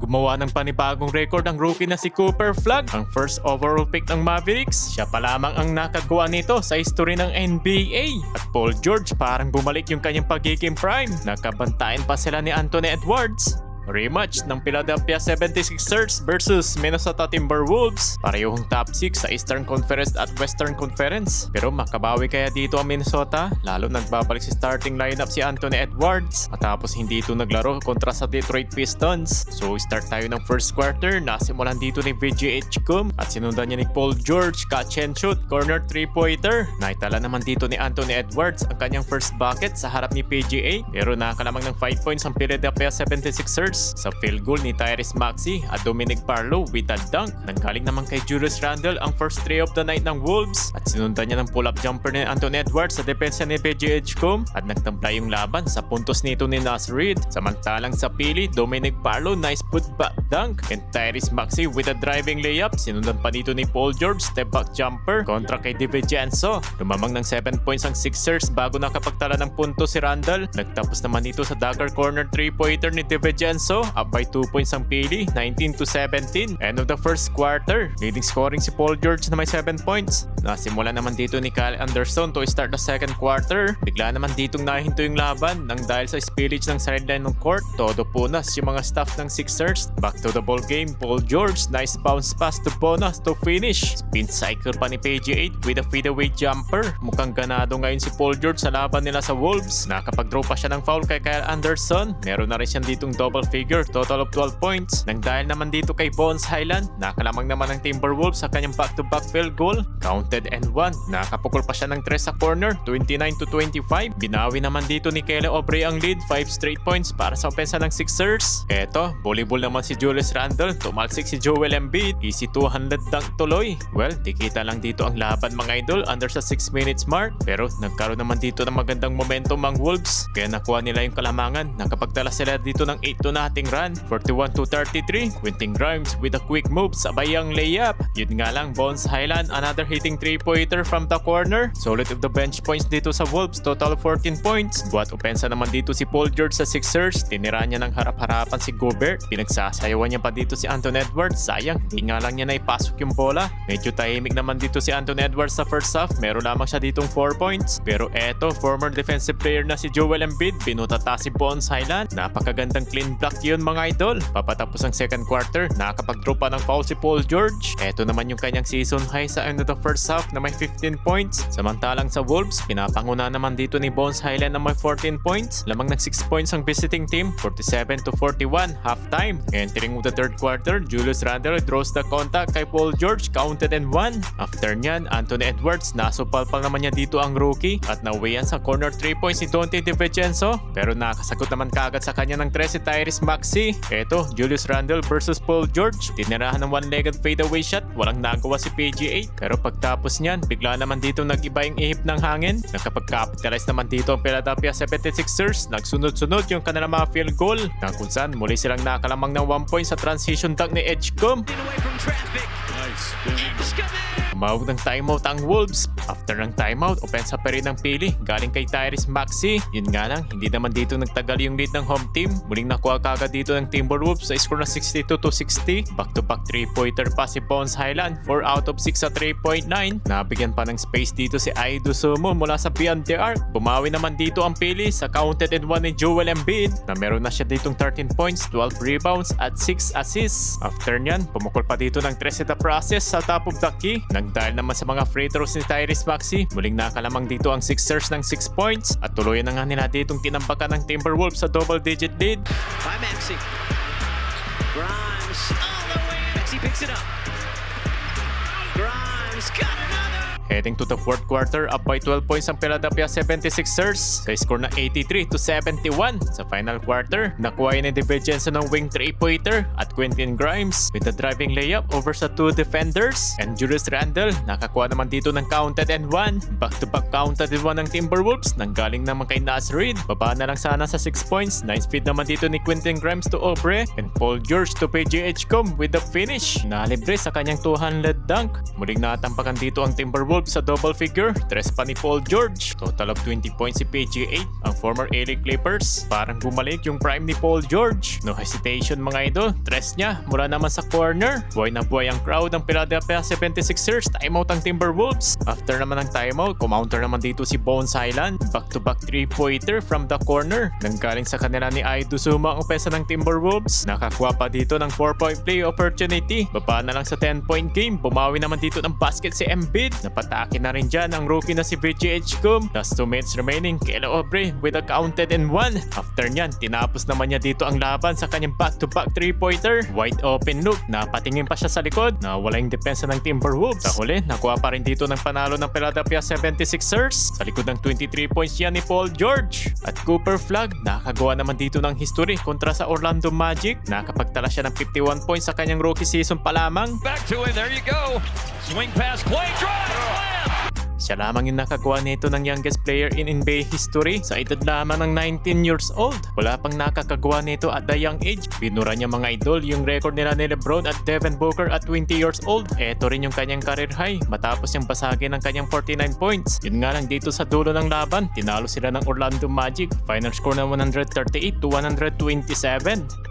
gumawa ng panibagong record ang rookie na si Cooper Flagg, ang first overall pick ng Mavericks. Siya pa lamang ang nakagawa nito sa history ng NBA. At Paul George parang bumalik yung kanyang pagiging prime. Nakabantayan pa sila ni Anthony Edwards. Rematch ng Philadelphia 76ers versus Minnesota Timberwolves. Parehong top 6 sa Eastern Conference at Western Conference. Pero makabawi kaya dito ang Minnesota? Lalo nagbabalik si starting lineup si Anthony Edwards matapos hindi ito naglaro kontra sa Detroit Pistons. So start tayo ng first quarter. Nasimulan dito ni VJ Edgecombe at sinundan niya ni Paul George, catch and shoot, corner 3-pointer. Naitala naman dito ni Anthony Edwards ang kanyang first bucket sa harap ni PGA. Pero nakalamang ng 5 points ang Philadelphia 76ers sa field goal ni Tyrese Maxey at Dominic Parlow with a dunk. Nanggaling naman kay Julius Randle ang first three of the night ng Wolves at sinundan niya ng pull-up jumper ni Anthony Edwards sa depensa ni PJ Edgecombe at nagtabla yung laban sa puntos nito ni Naz Reid. Samantalang sa pili, Dominic Parlow nice put-back dunk and Tyrese Maxey with a driving layup. Sinundan pa dito ni Paul George step-back jumper kontra kay DiVincenzo. Lumamang ng 7 points ang Sixers bago nakapagtala ng punto si Randle. Nagtapos naman dito sa dagger corner 3-pointer ni DiVincenzo. Up by 2 points ang pili, 19-17. End of the first quarter. Leading scoring si Paul George na may 7 points. Nasimula naman dito ni Kyle Anderson to start the second quarter. Bigla naman ditong nahinto yung laban nang dahil sa spillage ng sideline ng court. Todo punas yung mga staff ng Sixers. Back to the ball game, Paul George. Nice bounce pass to Bonas to finish. Spin cycle pa ni PG8 with a fadeaway jumper. Mukhang ganado ngayon si Paul George sa laban nila sa Wolves. Nakapag-draw pa siya ng foul kay Kyle Anderson. Meron na rin siyang ditong double figure, total of 12 points. Nang dahil naman dito kay Bones Highland, nakalamang naman ng Timberwolves sa kanyang back-to-back field goal. Counted and 1. Nakapukol pa siya ng 3 sa corner, 29-25. Binawi naman dito ni Kelly Oubre ang lead, 5 straight points para sa opensa ng Sixers. Eto, volleyball naman si Julius Randle, tumalsik si Joel Embiid, easy 200 dunk tuloy. Well, dikita lang dito ang laban mga idol under sa 6 minutes mark. Pero nagkaroon naman dito ng magandang momentum ang Wolves, kaya nakuha nila yung kalamangan. Nakapagtala sila dito ng 8-0 run, 41-33. Quentin Grimes with a quick move, sabay ang layup. Yun nga lang, Bones Highland, another hitting 3-pointer from the corner. Solid of the bench points dito sa Wolves, total 14 points. Buat opensa naman dito si Paul George sa Sixers, tinira niya ng harap-harapan si Gobert. Pinagsasayawan niya pa dito si Anthony Edwards, sayang, di nga lang niya naipasok yung bola. Medyo tahimik naman dito si Anthony Edwards sa first half, meron lamang siya ditong 4 points. Pero eto, former defensive player na si Joel Embiid, binutata si Bones Highland. Napakagandang clean block yun mga idol. Papatapos ang second quarter, nakapag-draw pa ng foul si Paul George. Eto naman yung kanyang season high sa end of the first half na may 15 points. Samantalang sa Wolves, pinapanguna naman dito ni Bones Highland na may 14 points. Lamang ng 6 points ang visiting team, 47-41 halftime. Entering the third quarter, Julius Randle draws the contact kay Paul George, counted and 1. After nyan, Anthony Edwards, nasupalpal naman niya dito ang rookie at nawayan sa corner 3 points si Donte DiVincenzo. Pero nakasagot naman kaagad sa kanya ng 3 si Tyrese Maxey. Eto, Julius Randle versus Paul George. Tinirahan ng one-legged fadeaway shot. Walang nagawa si PG8. Pero pagtapos niyan, bigla naman dito nag-iba yung ihip ng hangin. Nakapag-capitalize naman dito ang Philadelphia 76ers. Nagsunod-sunod yung kanilang mga field goal na kung saan muli silang nakalamang ng 1 point sa transition dunk ni Edgecombe. Tumawag ng timeout ang Wolves. After ng timeout, opensa pa rin ang pili galing kay Tyrese Maxey. Yun nga lang, hindi naman dito nagtagal yung lead ng home team. Muling nakuha kagad dito ng Timberwolves sa score na 62-60. Back-to-back 3-pointer pa si Bones Highland, 4 out of 6 sa 3.9. Nabigyan pa ng space dito si Aido Sumo mula sa beyond the arc. Bumawi naman dito ang pili sa counted and 1 ni Joel Embiid na meron na siya ditong 13 points, 12 rebounds at 6 assists. After nyan, pumukol pa dito ng 3 sa process sa top of the key. Nang dahil naman sa mga free throws ni Tyrese Maxey, muling nakalamang dito ang Sixers ng 6 points at tuluyan na nga nila ditong tinambakan ng Timberwolves sa double-digit lead. By Maxey. Grimes all the way. Maxey picks it up. Grimes got another. Heading to the fourth quarter, up by 12 points ang Philadelphia 76ers sa score na 83-71. Sa final quarter, nakuha ni DiVincenzo ng wing 3-pointer at Quentin Grimes with a driving layup over sa 2 defenders. And Julius Randle, nakakuha naman dito ng counted and 1. Back-to-back counted and 1 ng Timberwolves. Nanggaling naman kay Naz Reid. Baba na lang sana sa 6 points. Nice feed naman dito ni Quentin Grimes to Oubre. And Paul George to PG Edgecombe with the finish. Nalibre sa kanyang 200 dunk. Muling natampakan dito ang Timberwolves Timberwolves sa double figure. 3 pa ni Paul George. Total of 20 points si PG8. Ang former LA Clippers. Parang bumalik yung prime ni Paul George. No hesitation mga idol. 3 niya mula naman sa corner. Buhay na buhay ang crowd ng Philadelphia 76ers. Timeout ang Timberwolves. After naman ng timeout, kumounter naman dito si Bones Highland. Back-to-back 3-pointer from the corner. Nanggaling sa kanila ni Ai Dosuma ang pesa ng Timberwolves. Nakakuha pa dito ng 4-point play opportunity. Baba na lang sa 10-point game. Bumawi naman dito ng basket si Embiid. Napatake na rin dyan ang rookie na si VGH Kum. Last 2 minutes remaining. Kyle Oubre with a counted and 1. After nyan, tinapos naman niya dito ang laban sa kanyang back-to-back 3-pointer. Wide open look. Napatingin pa siya sa likod. Nawala yung depensa ng Timberwolves. Sa huli, nakuha pa rin dito ng panalo ng Philadelphia 76ers. Sa likod ng 23 points yan ni Paul George. At Cooper Flag, nakagawa naman dito ng history kontra sa Orlando Magic. Nakapagtala siya ng 51 points sa kanyang rookie season pa lamang. Back to it. There you go. Swing pass, Clay drive, slam. Siya lamang yung nakagawa nito ng youngest player in NBA history sa edad lamang ng 19 years old. Wala pang nakakagawa nito at the young age. Binura niya mga idol yung record nila ni LeBron at Devin Booker at 20 years old. Eto rin yung kanyang career high matapos yung basagin ng kanyang 49 points. Yun nga lang dito sa dulo ng laban, tinalo sila ng Orlando Magic. Final score na 138 to 127.